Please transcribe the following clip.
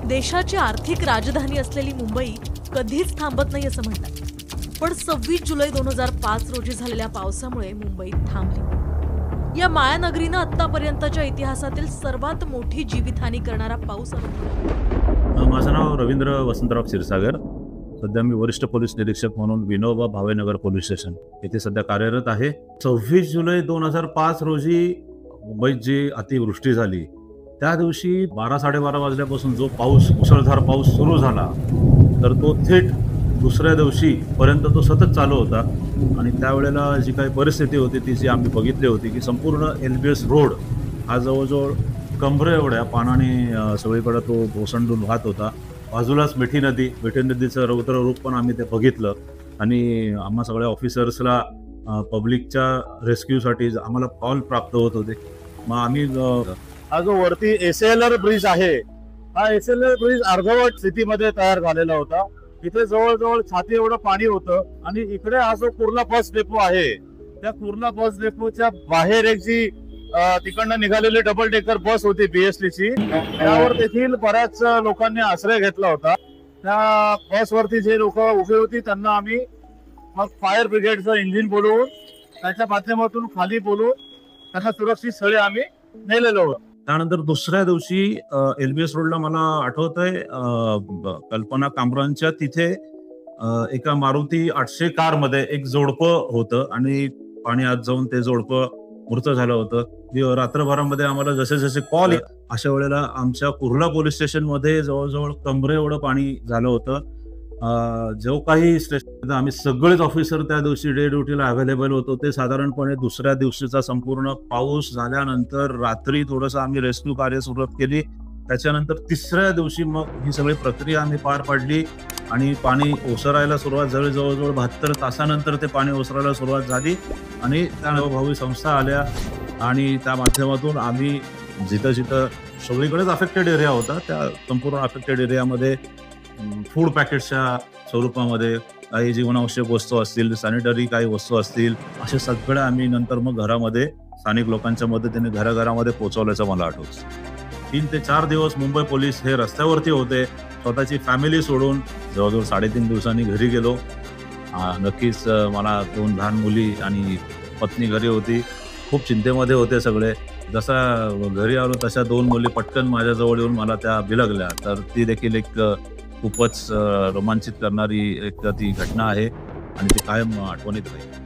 देशाची आर्थिक राजधानी असलेली मुंबई कधीच थांबत नाही असं म्हणतात, पण 26 जुलै 2005 रोजी झालेल्या पावसामुळे मुंबई थांबली। या मायानगरीनं आतापर्यंतच्या इतिहासातील सर्वात मोठी जीवितहानी करणारा पाऊस अनुभवला। माझं नाव रवींद्र वसंतराव क्षीरसागर। सध्या मी वरिष्ठ पोलीस निरीक्षक म्हणून विनोबा भावेनगर पोलीस स्टेशन येथे सध्या कार्यरत आहे। 26 जुलै 2005 रोजी मुंबईत जी अतिवृष्टी झाली त्या दिवशी 12-12:30 वाजल्यापासून जो पाऊस मुसळधार पाऊस सुरू झाला तर तो थेट दुसऱ्या दिवशी पर्यंत तो सतत चालू होता। आणि त्यावेळेला जी काही परिस्थिती होती ती जी आम्ही बघितली होती की संपूर्ण LBS रोड हा जवळजवळ कमरे एवढ्या पाण्याने सगळीकडे तो ओसंडून वाहत होता। बाजूलाच मिठी नदीचं रौद्र रूप पण आम्ही ते बघितलं आणि आम्हा सगळ्या ऑफिसर्सला पब्लिकच्या रेस्क्यूसाठी आम्हाला कॉल प्राप्त होत होते। मग आम्ही हा जो वरती SLR ब्रिज आहे हा SLR ब्रिज अर्धवट स्थितीमध्ये तयार झालेला होता। इथे जवळजवळ छाती एवढं पाणी होतं आणि इकडे हा जो कुर्ला बस डेपो आहे त्या कुर्ला बस डेपोच्या बाहेर एक जी तिकडनं निघालेली डबल डेकर बस होती BST ची, त्यावर देखील बऱ्याच लोकांनी आश्रय घेतला होता। त्या बसवरती जे लोक उभे होती त्यांना आम्ही मग फायर ब्रिगेडचं इंजिन बोलवून त्याच्या माध्यमातून खाली बोलवून त्यांना सुरक्षित स्थळी आम्ही नेलेलो होतो। त्यानंतर दुसऱ्या दिवशी LBS रोडला मला आठवतंय कल्पना कामरांच्या तिथे एका मारुती 800 कारमध्ये एक जोडपं होतं आणि पाणी आत जाऊन ते जोडपं मृत झालं होतं। रात्रभरामध्ये आम्हाला जसे जसे कॉल अशा वेळेला आमच्या कुर्ला पोलीस स्टेशनमध्ये जवळजवळ कमरे एवढं पाणी झालं होतं। जो काही स्टेशन आम्ही सगळेच ऑफिसर त्या दिवशी डे ड्युटीला अवेलेबल होतो ते साधारणपणे दुसऱ्या दिवशीचा संपूर्ण पाऊस झाल्यानंतर रात्री थोडंसं आम्ही रेस्क्यू कार्य सुरुवात केली। त्याच्यानंतर तिसऱ्या दिवशी मग ही सगळी प्रक्रिया आम्ही पार पाडली आणि पाणी ओसरायला सुरुवात झाली। जवळजवळ 72 तासानंतर ते पाणी ओसरायला सुरुवात झाली आणि त्या अनुभवी संस्था आल्या आणि त्या माध्यमातून आम्ही जिथं जिथं सगळीकडेच अफेक्टेड एरिया होता त्या संपूर्ण अफेक्टेड एरियामध्ये फूड पॅकेटच्या स्वरूपामध्ये काही जीवनावश्यक वस्तू असतील, सॅनिटरी काही वस्तू असतील, असे सगळं आम्ही नंतर मग घरामध्ये स्थानिक लोकांच्या मदतीने घराघरामध्ये पोहोचवल्याचं मला आठवतं। 3 ते 4 दिवस मुंबई पोलीस हे रस्त्यावरती होते, स्वतःची फॅमिली सोडून जवळजवळ 3.5 दिवसांनी घरी गेलो। नक्कीच मला 2 लहान मुली आणि पत्नी घरी होती, खूप चिंतेमध्ये होते सगळे। जसा घरी आलो तशा 2 मुली पटकन माझ्याजवळ येऊन मला त्या बिलगल्या, तर ती देखील एक खूपच रोमांचित करणारी एक ती घटना आहे आणि ती कायम आठवणीत राहील।